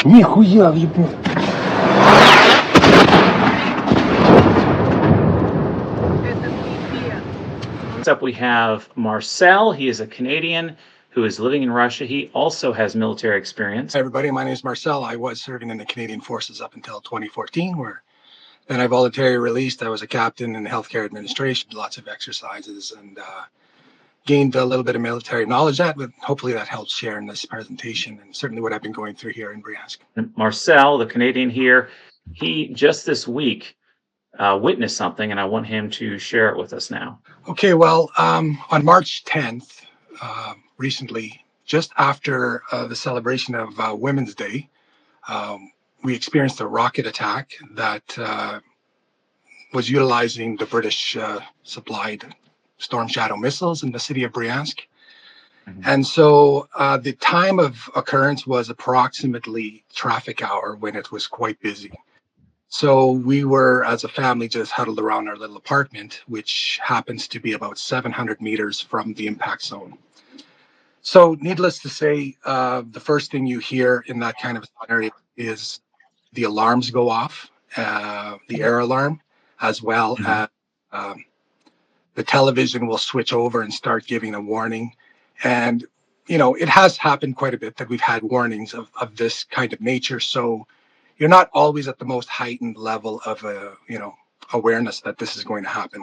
Нихуя, въебал. Next up, we have Marcel. He is a Canadian who is living in Russia. He also has military experience. Hi, everybody. My name is Marcel. I was serving in the Canadian Forces up until 2014, where then I voluntarily released. I was a captain in healthcare administration, lots of exercises, and gained a little bit of military knowledge. Hopefully that helps share in this presentation, and certainly what I've been going through here in Bryansk. And Marcel, the Canadian here, he just this week witnessed something, and I want him to share it with us now. Okay, well, on March 10th, recently, just after the celebration of Women's Day, we experienced a rocket attack that was utilizing the British supplied Storm Shadow missiles in the city of Bryansk. Mhm. And so the time of occurrence was approximately traffic hour when it was quite busy. So we were, as a family, just huddled around our little apartment, which happens to be about 700 meters from the impact zone. So needless to say, the first thing you hear in that kind of scenario is the alarms go off, the air alarm, as well Mhm. as the television will switch over and start giving a warning. And, it has happened quite a bit that we've had warnings of this kind of nature. So you're not always at the most heightened level of awareness that this is going to happen.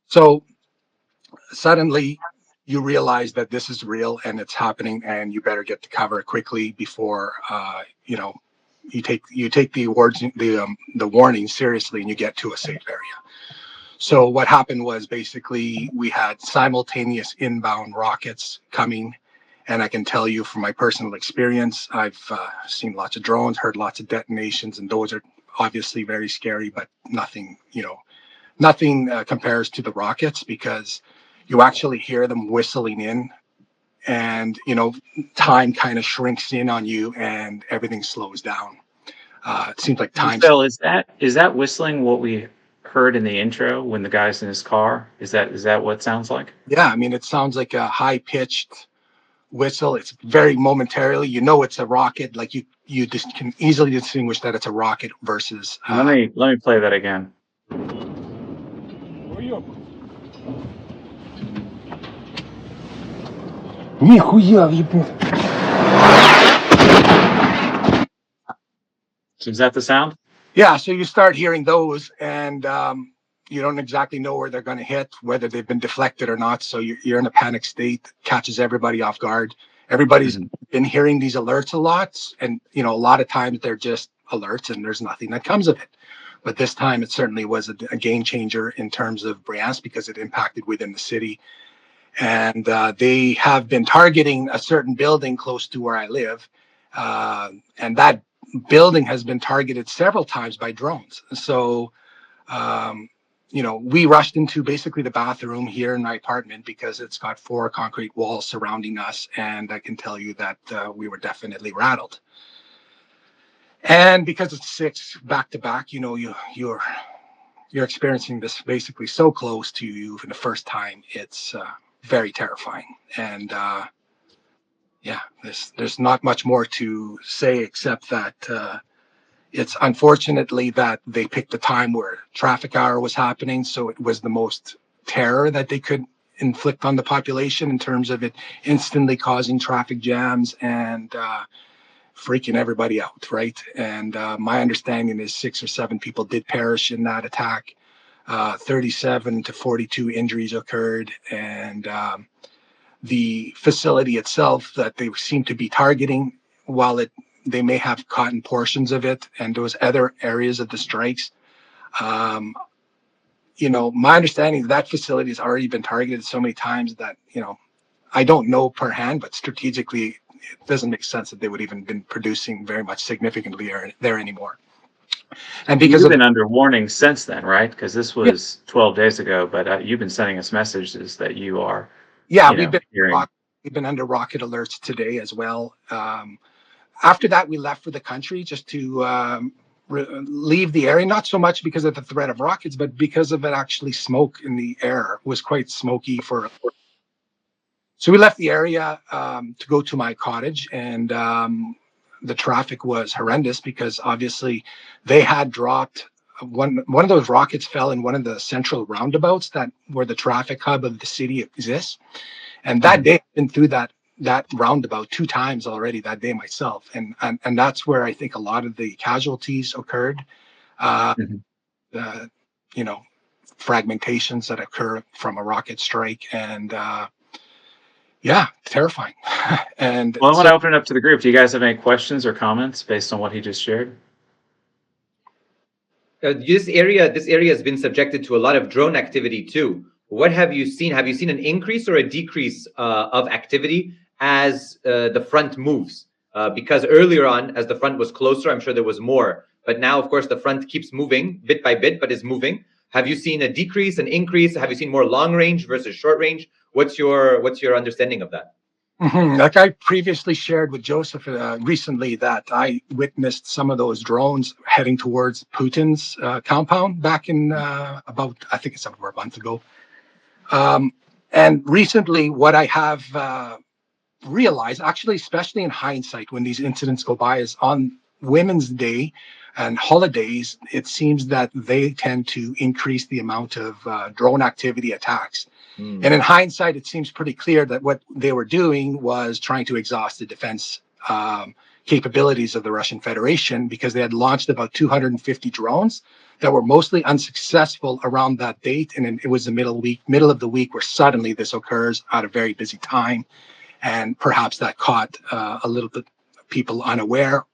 So suddenly you realize that this is real and it's happening, and you better get to cover quickly before you take the warning seriously and you get to a safe area. So what happened was basically we had simultaneous inbound rockets coming. And I can tell you from my personal experience, I've seen lots of drones, heard lots of detonations, and those are obviously very scary, but nothing compares to the rockets, because you actually hear them whistling in, and, time kind of shrinks in on you and everything slows down. It seems like time. Marcel, is that whistling what we heard in the intro when the guy's in his car? Is that what it sounds like? Yeah, I mean, it sounds like a high pitched whistle. It's very momentarily, it's a rocket. Like you just can easily distinguish that it's a rocket versus Let me play that again. Нихуя, въебал. So is that the sound? yeah. So you start hearing those, and you don't exactly know where they're going to hit, whether they've been deflected or not. So you're in a panic state, catches everybody off guard. Everybody's been hearing these alerts a lot, and a lot of times they're just alerts and there's nothing that comes of it. But this time it certainly was a game changer in terms of Bryansk, because it impacted within the city. And they have been targeting a certain building close to where I live. And that building has been targeted several times by drones. So, we rushed into basically the bathroom here in my apartment, because it's got 4 concrete walls surrounding us. And I can tell you that we were definitely rattled. And because it's 6 back to back, you're experiencing this basically so close to you for the first time. It's very terrifying. And there's not much more to say, except that it's unfortunately that they picked a time where traffic hour was happening. So it was the most terror that they could inflict on the population, in terms of it instantly causing traffic jams and freaking everybody out, right? And my understanding is 6 or 7 people did perish in that attack. 37 to 42 injuries occurred, and the facility itself that they seem to be targeting, while they may have caught in portions of it, and those other areas of the strikes, my understanding is that facility has already been targeted so many times that, I don't know per hand, but strategically, it doesn't make sense that they would even been producing very much significantly there anymore. And because You've been under warning since then, right? Because this was 12 days ago, but you've been sending us messages that you are. Yeah, we've been under rocket alerts today as well. After that, we left for the country just to leave the area, not so much because of the threat of rockets, but because of it actually smoke in the air. It was quite smoky so we left the area to go to my cottage, and the traffic was horrendous because obviously they had dropped one of those rockets fell in one of the central roundabouts that where the traffic hub of the city exists. And that day, I've been through that roundabout 2 times already that day myself, and that's where I think a lot of the casualties occurred. Uh, Mhm. the fragmentations that occur from a rocket strike, and yeah, terrifying. And Well, I want so to open it up to the group. Do you guys have any questions or comments based on what he just shared? This area has been subjected to a lot of drone activity too. What have you seen? Have you seen an increase or a decrease of activity as the front moves? Because earlier on, as the front was closer, I'm sure there was more. But now, of course, the front keeps moving bit by bit, but is moving. Have you seen a decrease, an increase? Have you seen more long range versus short range? What's your understanding of that? Like I previously shared with Joseph recently that I witnessed some of those drones heading towards Putin's compound back in about, I think it's over a month ago. And recently, what I have realize, actually, especially in hindsight, when these incidents go by, is on Women's Day and holidays, it seems that they tend to increase the amount of drone activity attacks. And in hindsight, it seems pretty clear that what they were doing was trying to exhaust the defense capabilities of the Russian Federation, because they had launched about 250 drones that were mostly unsuccessful around that date. And it was the middle of the week where suddenly this occurs at a very busy time. And perhaps that caught a little bit people unaware.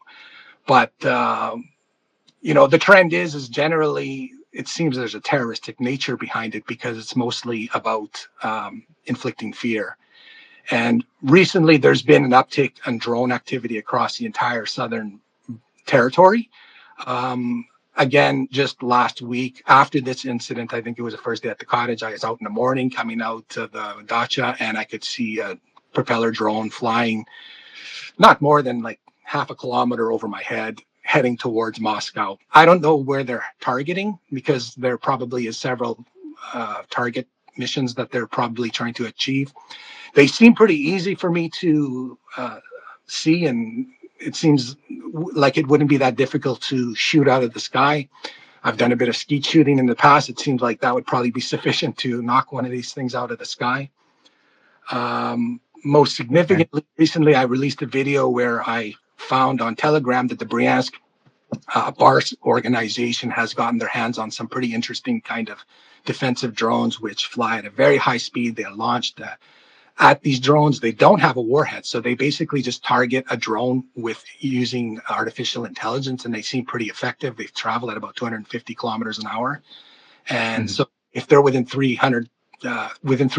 But the trend is generally, it seems there's a terroristic nature behind it, because it's mostly about inflicting fear. And recently, there's been an uptick in drone activity across the entire southern territory. Again, just last week after this incident, I think it was the first day at the cottage, I was out in the morning coming out to the dacha, and I could see a propeller drone flying not more than like half a kilometer over my head, heading towards Moscow. I don't know where they're targeting, because there probably is several target missions that they're probably trying to achieve. They seem pretty easy for me to see, and it seems like it wouldn't be that difficult to shoot out of the sky. I've done a bit of skeet shooting in the past. It seems like that would probably be sufficient to knock one of these things out of the sky. Most significantly, recently I released a video where I found on Telegram that the Bryansk BARS organization has gotten their hands on some pretty interesting kind of defensive drones, which fly at a very high speed. They are launched at these drones. They don't have a warhead, so they basically just target a drone with using artificial intelligence, and they seem pretty effective. They travel at about 250 kilometers an hour, and so if they're within 3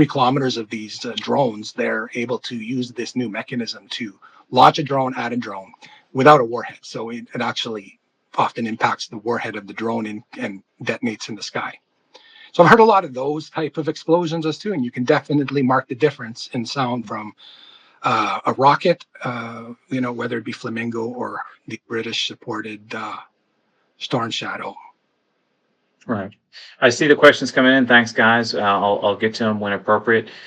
kilometers of these drones, they're able to use this new mechanism to launch a drone at a drone without a warhead. So it actually often impacts the warhead of the drone and detonates in the sky. So I've heard a lot of those type of explosions as too, and you can definitely mark the difference in sound from a rocket, whether it be Flamingo or the British supported Storm Shadow. Right. I see the questions coming in. Thanks, guys. I'll get to them when appropriate.